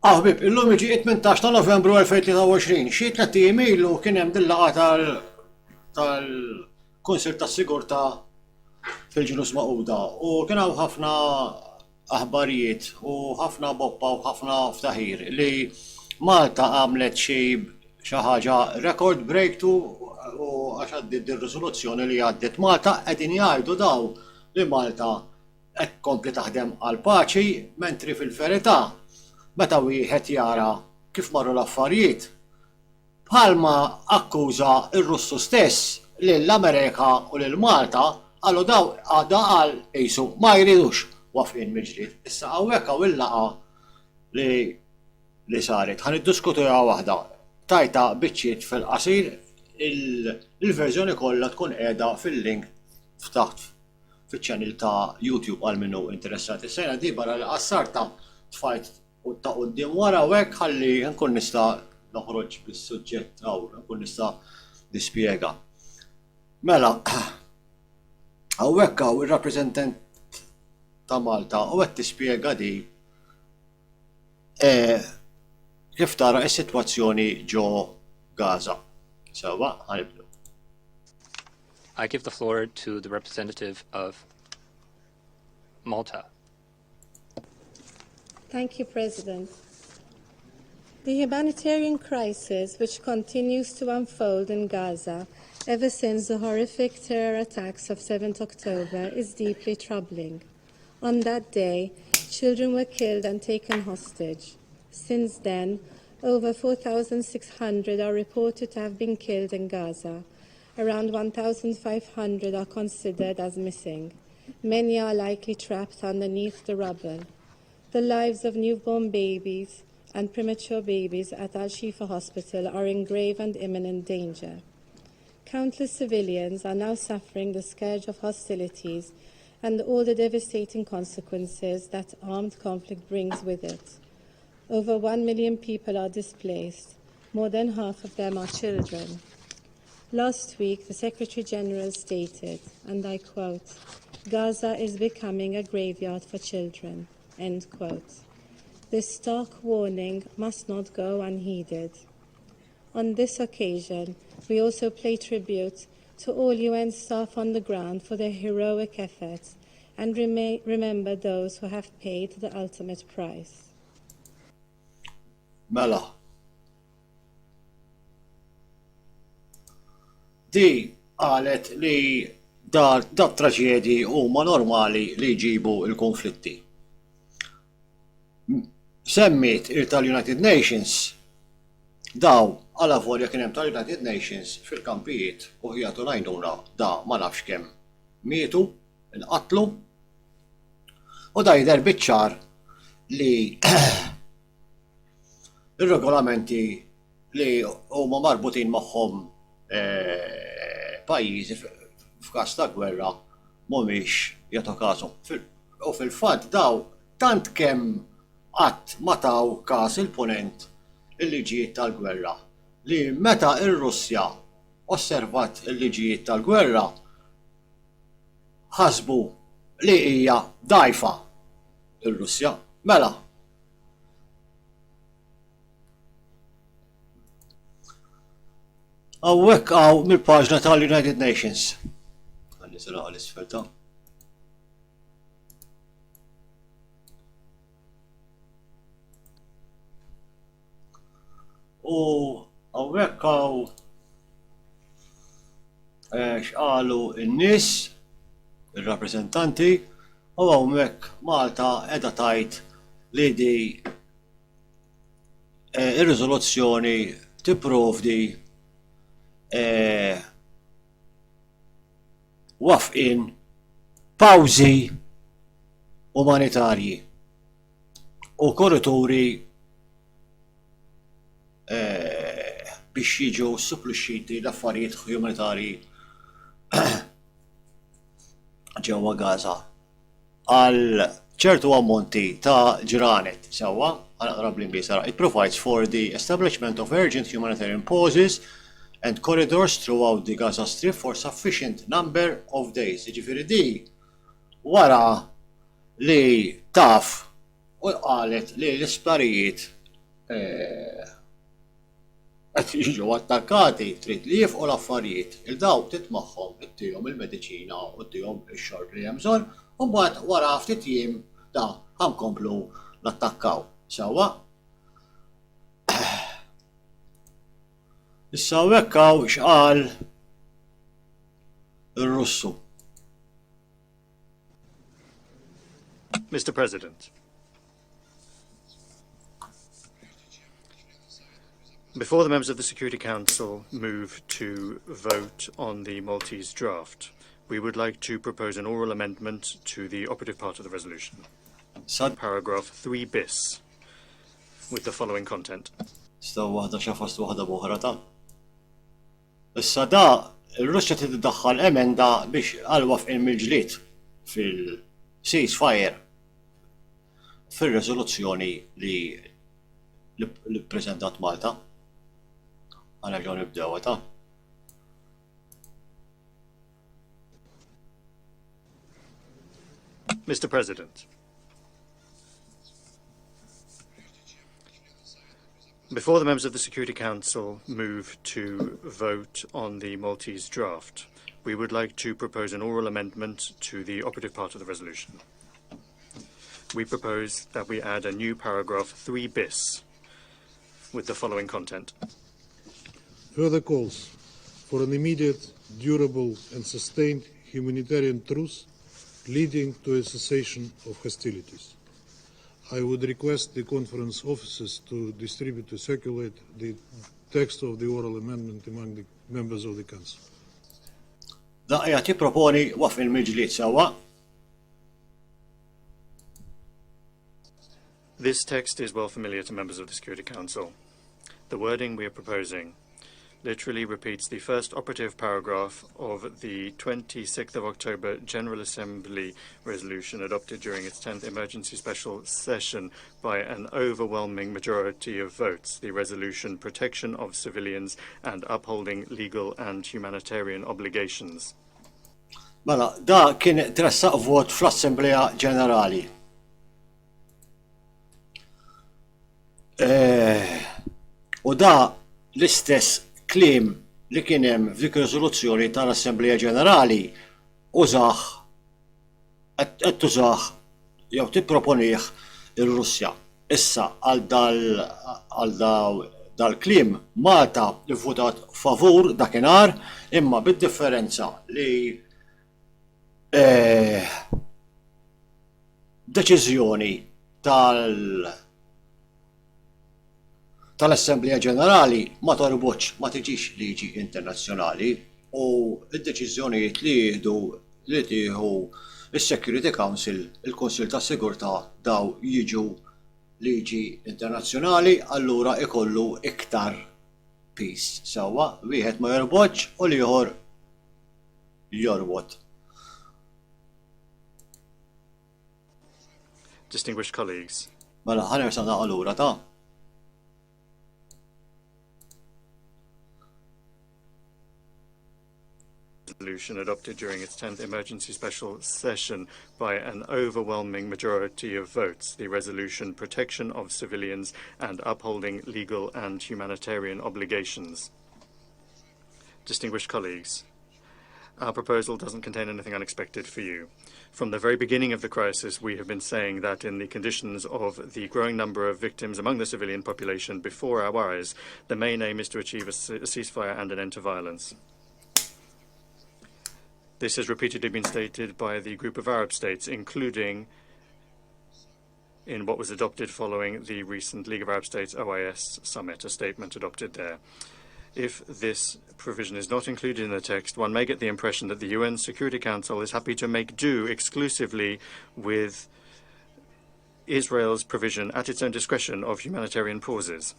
Ħbib, illum iġi 18 ta' Novembru 2023, xi tliet ijiem ilu kien hemm dil-laqgħa tal-Kunsill tas-Sigurtà fil-Ġnus Magħquda u kien hawn ħafna aħbarijiet u ħafna boppa u ħafna ftaħir li Malta għamlet xi ħaġa record breakthrough u għax għaddiet ir-riżoluzzjoni li għaddiet Malta qegħdin jgħidu daw li Malta qed tkompli taħdem għal paċi mentri fil-verità meta wieħed jara kif marru l-affarijiet, bħalma akkuża r-Russu stess lill-Amerika u lil Malta għallu daw għadha qal qisu ma jridux wafqien mill-ġdid. Issa hawnhekk hawn il-laqgħa li saret ħan iddiskutuha waħda tajta biċċiet fil-qasir il-verżjoni kollha tkun qiegħda fil-link ftaħt fiċ-channel ta' YouTube għal minnu interessati. Sejna di barra li qassarta tfajt u ta' qudiem wara u hekk ħalli nkun nista' noħroġ bis-suġġett hawn, nkun nista' nispjega. Mela, hawnhekk hawn ir-rappreżentant ta' Malta u qed tispjega di kif tara s-sitwazzjoni ġo Gaza. Sewwa, ħanibdew. I give the floor to the representative of Malta. Thank you, President. The humanitarian crisis which continues to unfold in Gaza ever since the horrific terror attacks of 7th October is deeply troubling. On that day, children were killed and taken hostage. Since then, over 4,600 are reported to have been killed in Gaza. Around 1,500 are considered as missing. Many are likely trapped underneath the rubble. The lives of newborn babies and premature babies at Al-Shifa Hospital are in grave and imminent danger. Countless civilians are now suffering the scourge of hostilities and all the devastating consequences that armed conflict brings with it. Over 1 million people are displaced. More than half of them are children. Last week, the Secretary General stated, and I quote, "Gaza is becoming a graveyard for children." End quote. This stark warning must not go unheeded. On this occasion, we also pay tribute to all UN staff on the ground for their heroic efforts and remember those who have paid the ultimate price. Mela. Di qalet li da traġedji huma normali li jġibu l-konflitti. Semmit tal-United Nations daw għala volja kien hemm tal-United Nations fil-kampijiet u jagħtu ngħidula da ma nafx kemm mietu, inqatlu u da jidher biċ-ċar li ir-regolamenti li huma marbutin magħhom pajjiżi f'każ ta' gwerra mhumiex jagħtu każhom. U fil-fatt daw tant kemm qatt ma taw każ il-punent il-liġijiet tal-gwerra li meta r-Russja osservat il-liġijiet tal-gwerra ħasbu li hija dgħajfa ir-Russja. Mela. Hawnhekk hawn mill-paġna tal-United Nations. Ħalli silaq l-isfel ta'. U hawnhekk hawn x'qalu n-nies, ir-rappreżentanti, u hawnhekk Malta qiegħda tgħid li di ir-riżoluzzjoni tipprovdi wafqien pawżi umanitarji u korrituri biex jiġu suppluxxiti l-affarijiet umanitarji ġewwa Gaza għal ċertu ammonti ta' ġranet sewwa għal bl-Ingliż. It provides for the establishment of urgent humanitarian pauses and corridors throughout the Gaza Strip for sufficient number of days. Jiġifieri di wara li taf u qalet li l-isptarijiet qed jiġu attakkati trid li jifqu l-affarijiet. Il-daw titmaħħom ittihom il-mediċina u ttihom ix-xorb li hemm bżonn, u mbagħad wara ftit jiem da ħankomplu nattakkaw. Sewwa. Issa hekk hawn x'qal ir-Russu. Mr. President, before the members of the Security Council move to vote on the Maltese draft, we would like to propose an oral amendment to the operative part of the resolution. Paragraph 3 bis, with the following content. Sta waħda xi fost waħda b'oħra ta'. Issa da ir-Russja tiddaħħal emenda biex għal wafqien mill-ġlied fil-ceasefire fir-riżoluzzjoni li ppreżentat Malta. Għana ġew nibdew ta'. Mr. President, before the members of the Security Council move to vote on the Maltese draft, we would like to propose an oral amendment to the operative part of the resolution. We propose that we add a new paragraph 3 bis with the following content. Further calls for an immediate, durable and sustained humanitarian truce leading to a cessation of hostilities. I would request the conference officers to distribute to circulate the text of the oral amendment among the members of the council. Da qiegħed jipproponi wafqien mill-ġlied sewwa. This text is well familiar to members of the Security Council. The wording we are proposing literally repeats the first operative paragraph of the 26th of October General Assembly resolution adopted during its 10th emergency special session by an overwhelming majority of votes, the resolution Protection of Civilians and Upholding Legal and Humanitarian Obligations. Mela, da kien tressaq vot fl-Assembleja Ġenerali. U da l-istess kliem li kien hemm f'dik riżoluzzjoni tal-Assembleja Ġenerali użah qed tużah jew tipproponih ir-Russja. Issa għal dal-kliem Malta ivvutat favur dakinhar imma bid-differenza li deċiżjoni tal-Assembleja Ġenerali ma torbotx ma tiġix liġi internazzjonali u d-deċiżjonijiet li tieħu is-Security Council, il-Kunsill tas-Sigurtà daw jiġu liġi internazzjonali, allura ikollu iktar peace. Sewwa wieħed ma jorbotx u l-ieħor jorbot. Distinguished colleagues, Mela ħanersa naqalura ta' resolution adopted during its 10th emergency special session by an overwhelming majority of votes, the resolution Protection of Civilians and Upholding Legal and Humanitarian Obligations. Distinguished colleagues, our proposal doesn't contain anything unexpected for you. From the very beginning of the crisis, we have been saying that in the conditions of the growing number of victims among the civilian population before our eyes, the main aim is to achieve a ceasefire and an end to violence. This has repeatedly been stated by the group of Arab states, including in what was adopted following the recent League of Arab States OIS summit, a statement adopted there. If this provision is not included in the text, one may get the impression that the UN Security Council is happy to make do exclusively with Israel's provision at its own discretion of humanitarian pauses.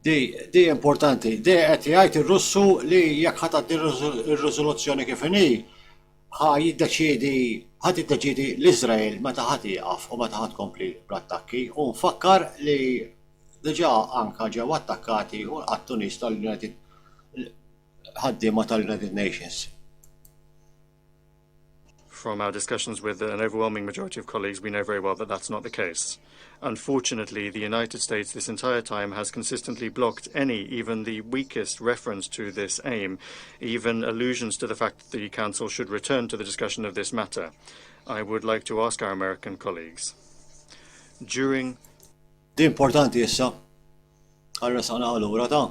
Di importanti, di qed jgħid ir-Russu li jekk ħadd ir-riżoluzzjoni kif inhi jiddeċiedi l-Iżrael meta ħadd jieqaf u meta ħadd kompli bl-attakki u nfakkar li diġà anke ġew attakkati u qattu nies tal-United ħaddiema tal-United Nations. from our discussions with an overwhelming majority of colleagues, we know very well that that's not the case. Unfortunately, the United States this entire time has consistently blocked any, even the weakest reference to this aim, even allusions to the fact that the Council should return to the discussion of this matter. I would like to ask our American colleagues, during Di importanti issa. Għarra sana għal-ura ta'.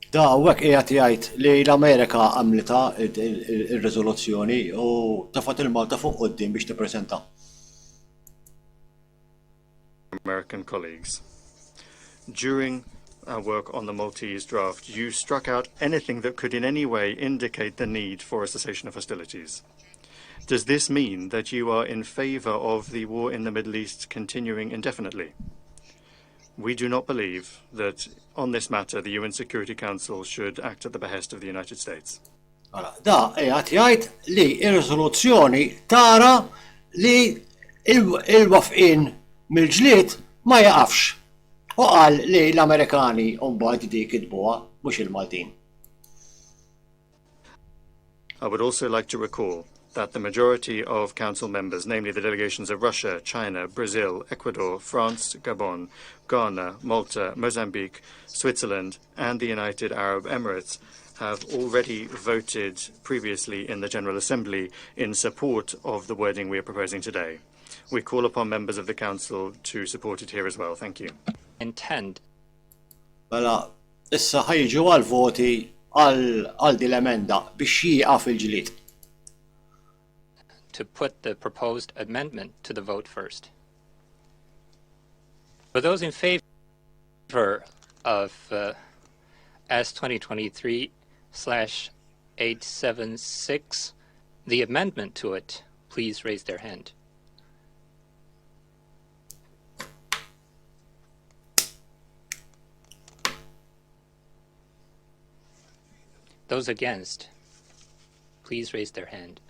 Da, għek qiegħed jgħid li l-Amerika għamlita il-riżoluzzjoni u tafat il-Malta fuq quddiem biex tippreżenta. American colleagues. During our work on the Maltese draft, you struck out anything that could in any way indicate the need for a cessation of hostilities. Does this mean that you are in favor of the war in the Middle East continuing indefinitely? We do not believe that on this matter the UN Security Council should act at the behest of the United States. Da, qiegħed jgħid li r-riżoluzzjoni tara li il-wafqien mill-ġlied ma jaqafx. U qal li l-Amerikani mbagħad dik jitbuha mhux il-Maltin. I would also like to recall that the majority of Council members, namely the delegations of Russia, China, Brazil, Ecuador, France, Gabon, Ghana, Malta, Mozambique, Switzerland, and the United Arab Emirates, have already voted previously in the General Assembly in support of the wording we are proposing today. We call upon members of the Council to support it here as well. Thank you. Intend Mela, issa ħajġu għal-voti għal din l-emenda biex jieqaf il-ġlied. to put the proposed amendment to the vote first. For those in favor of S 2023/876, the amendment to it, please raise their hand. Those against, please raise their hand.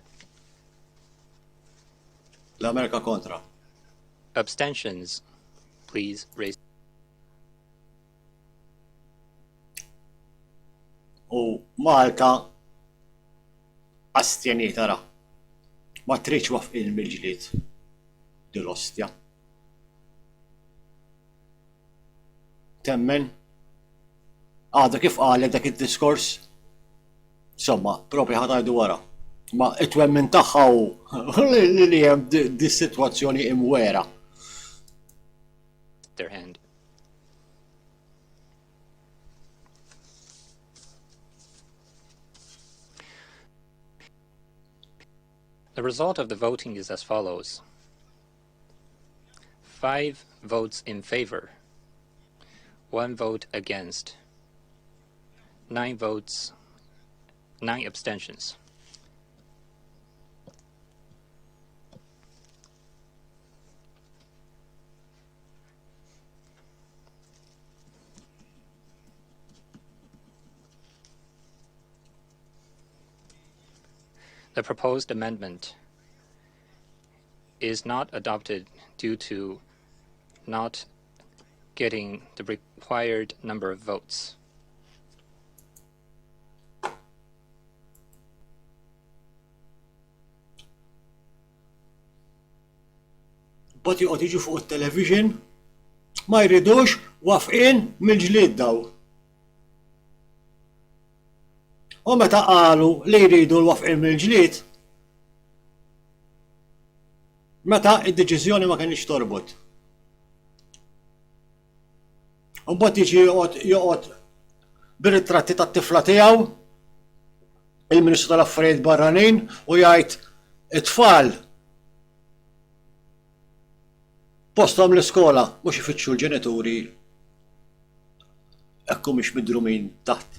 L-Amerika kontra. Abstentions, please raise. U Malta astjeni tara. Ma tridx wafqien mill-ġlied dil-ostja. Temmen? Għada kif qalet dak id-diskors? Insomma, propri ħadajdu wara. Ma it-twemmin tagħha li hemm di sitwazzjoni imwera. Their hand. The result of the voting is as follows. 5 votes in favor, 1 vote against, 9 votes, 9 abstentions. The proposed amendment is not adopted due to not getting the required number of votes. Bot joqgħod jiġu fuq it-television ma jridux wafqien mill-ġlied daw. U meta qalu li jridu l-wafqien mill-ġlied, meta id-deċiżjoni ma kienx torbot. U mbagħad jiġi joqgħod bir-ritratti tat-tifla tiegħu, il-Ministru tal-Affarijiet Barranin, u jgħid it-tfal posthom l-iskola mhux ifittxu l-ġenituri hekk mhux midrumin taħt